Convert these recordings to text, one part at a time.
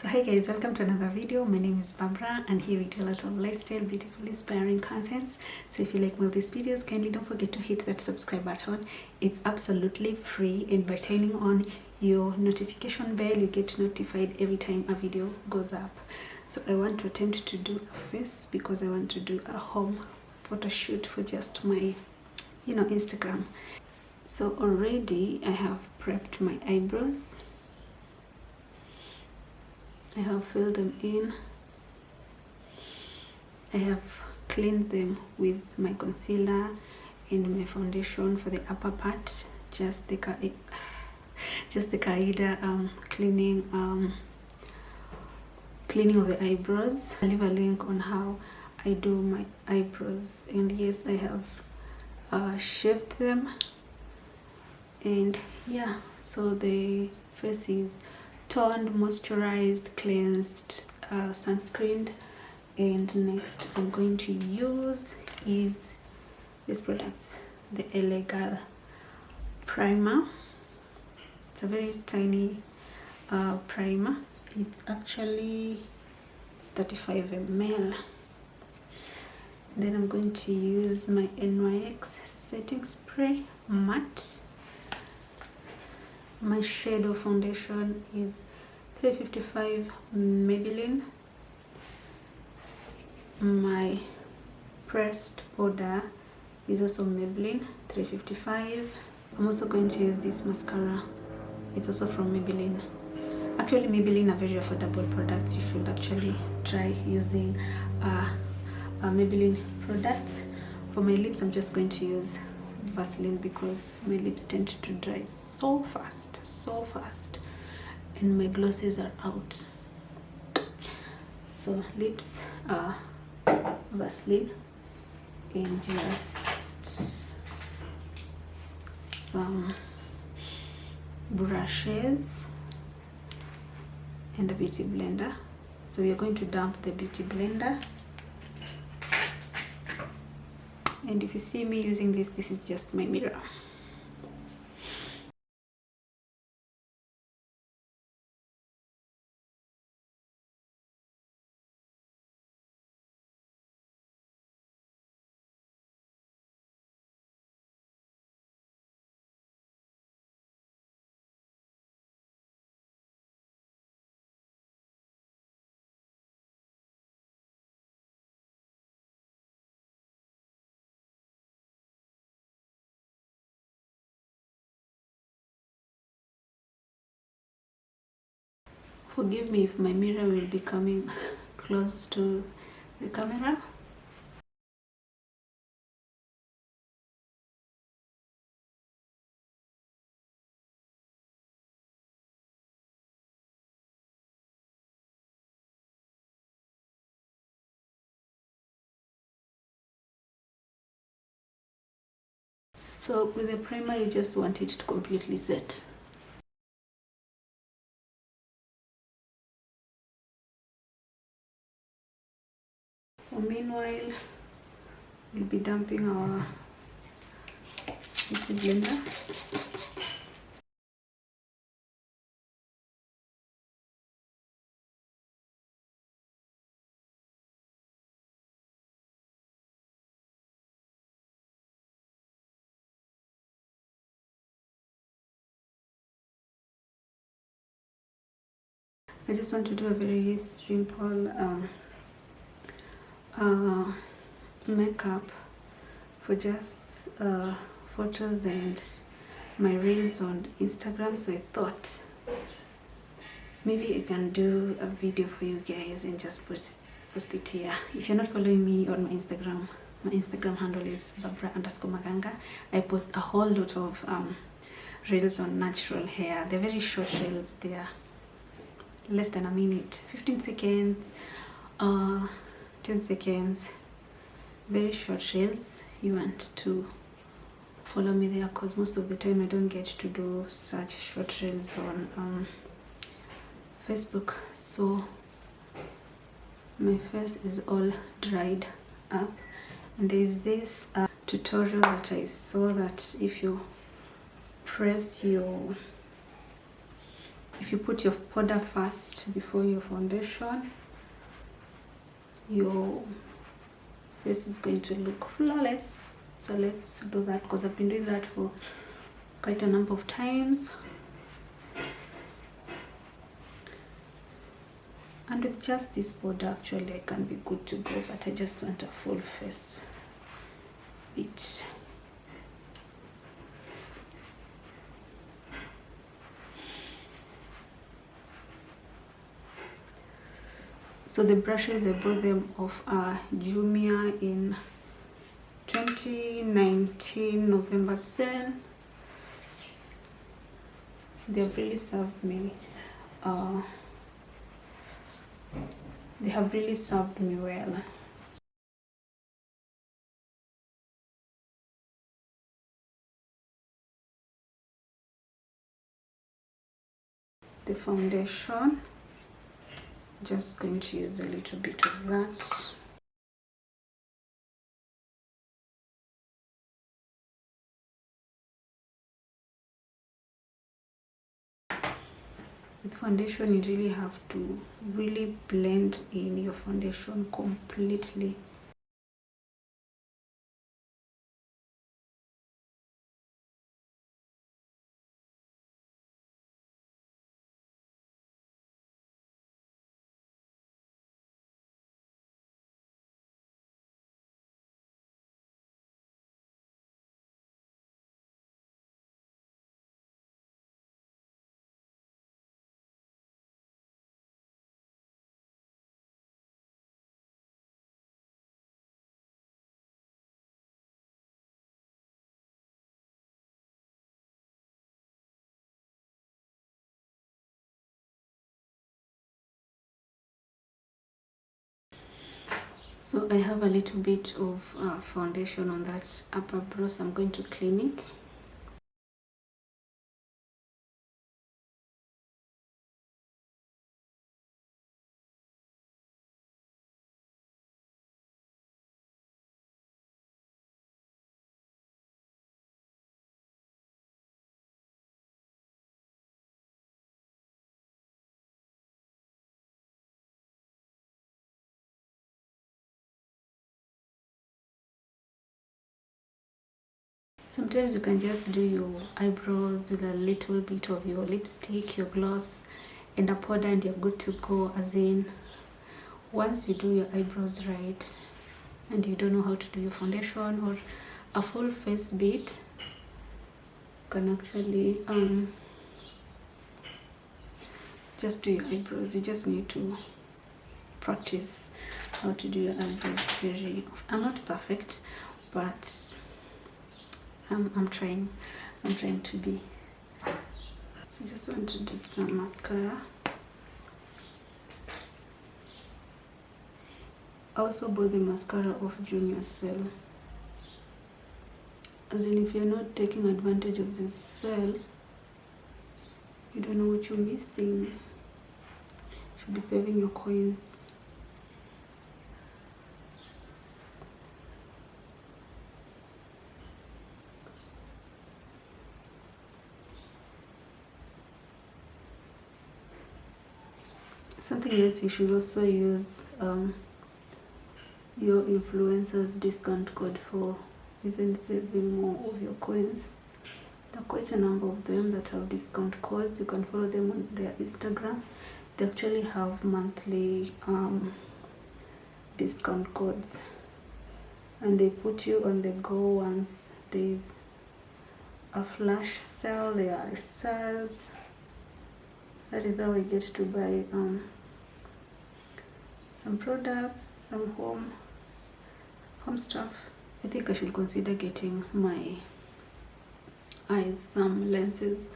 So hi guys, welcome to another video. My name is Barbara and here we do a lot of lifestyle, beautiful, inspiring contents. So if you like more of these videos, kindly don't forget to hit that subscribe button. It's absolutely free, and by turning on your notification bell you get notified every time a video goes up. So I want to attempt to do a face because I want to do a home photo shoot for just my Instagram. So already I have prepped my eyebrows. I have filled them in. I have cleaned them with my concealer and my foundation for the upper part. Just the kaida cleaning of the eyebrows. I'll leave a link on how I do my eyebrows, and yes, I have shaved them, and yeah, so the face is toned, moisturized, cleansed, sunscreened. And next I'm going to use is these products, the Illegal primer. It's a very tiny primer. It's actually 35 ml. Then I'm going to use my NYX setting spray matte. My shade of foundation is 355 Maybelline. My pressed powder is also Maybelline 355. I'm also going to use this mascara. It's also from Maybelline. Actually, Maybelline are very affordable products. You should actually try using Maybelline products. For my lips, I'm just going to use Vaseline because my lips tend to dry so fast, and my glosses are out. So lips are Vaseline and just some brushes and a beauty blender. So we are going to dump the beauty blender. And if you see me using this is just my mirror. Forgive me if my mirror will be coming close to the camera. So with the primer, you just want it to completely set. So meanwhile, we'll be dumping our beauty blender. I just want to do a very simple makeup for just photos and my reels on Instagram. So I thought maybe I can do a video for you guys and just post it here. If you're not following me on my Instagram handle is Barbara_Maganga. I post a whole lot of reels on natural hair. They're very short reels. They are less than a minute, 15 seconds, 10 seconds, very short reels. You want to follow me there because most of the time I don't get to do such short reels on Facebook. So my face is all dried up, and there's this tutorial that I saw that if you press your if you put your powder first before your foundation, your face is going to look flawless. So let's do that, because I've been doing that for quite a number of times. And with just this powder, actually, I can be good to go, but I just want a full face bit. So the brushes, I bought them off Jumia in 2019 November 7. They have really served me. They have really served me well. The foundation, just going to use a little bit of that. With foundation, you really have to really blend in your foundation completely. So I have a little bit of foundation on that upper brow, so I'm going to clean it. Sometimes you can just do your eyebrows with a little bit of your lipstick, your gloss, and a powder, and you're good to go. As in, once you do your eyebrows right and you don't know how to do your foundation or a full face bit, you can actually just do your eyebrows. You just need to practice how to do your eyebrows very often. I'm not perfect, but I'm trying to be. So just want to do some mascara. I also bought the mascara off Junior sale. As in, if you're not taking advantage of this sale, you don't know what you're missing. You should be saving your coins. Something else, you should also use your influencer's discount code for even saving more of your coins. There are quite a number of them that have discount codes. You can follow them on their Instagram. They actually have monthly discount codes, and they put you on the go once there's a flash sale. There are sales. That is how we get to buy some products, some home stuff. I think I should consider getting my eyes some lenses,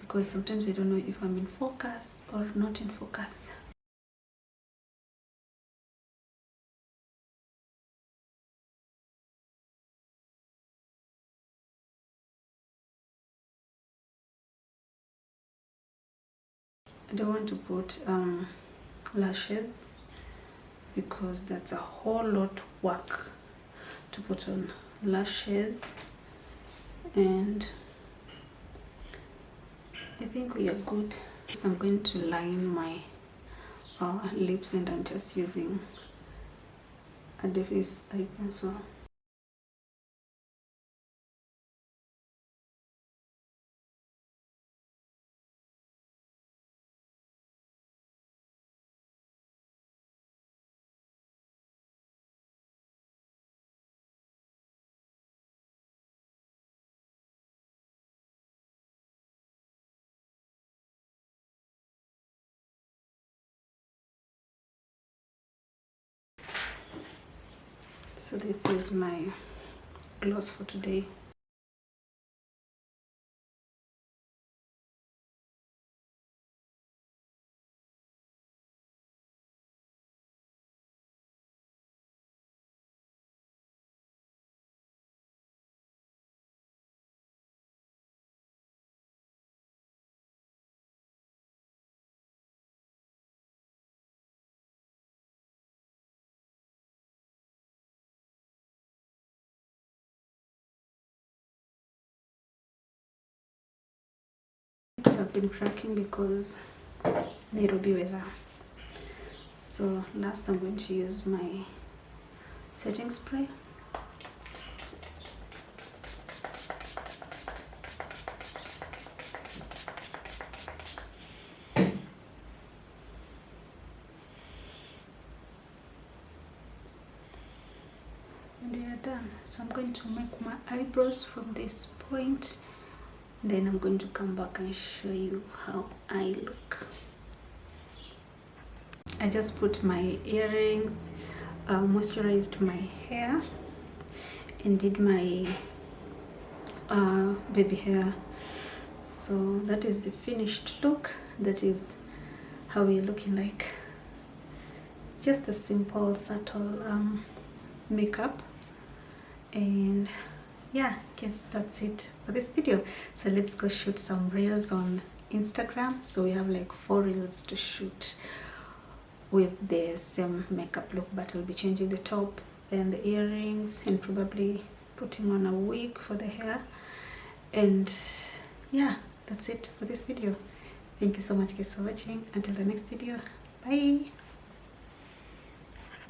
because sometimes I don't know if I'm in focus or not in focus. I don't want to put lashes, because that's a whole lot of work to put on lashes, and I think we are good I'm going to line my lips, and I'm just using Adobe's eye pencil. So this is my gloss for today. I've been cracking because Nairobi weather. So last I'm going to use my setting spray. And we are done. So I'm going to make my eyebrows from this point. Then I'm going to come back and show you how I look. I just put my earrings, moisturized my hair, and did my baby hair. So that is the finished look. That is how we're looking like. It's just a simple, subtle makeup. And yeah, I guess that's it for this video. So let's go shoot some reels on Instagram. So we have like 4 reels to shoot with the same makeup look, but I'll be changing the top and the earrings and probably putting on a wig for the hair. And yeah, that's it for this video. Thank you so much guys for watching. Until the next video, bye.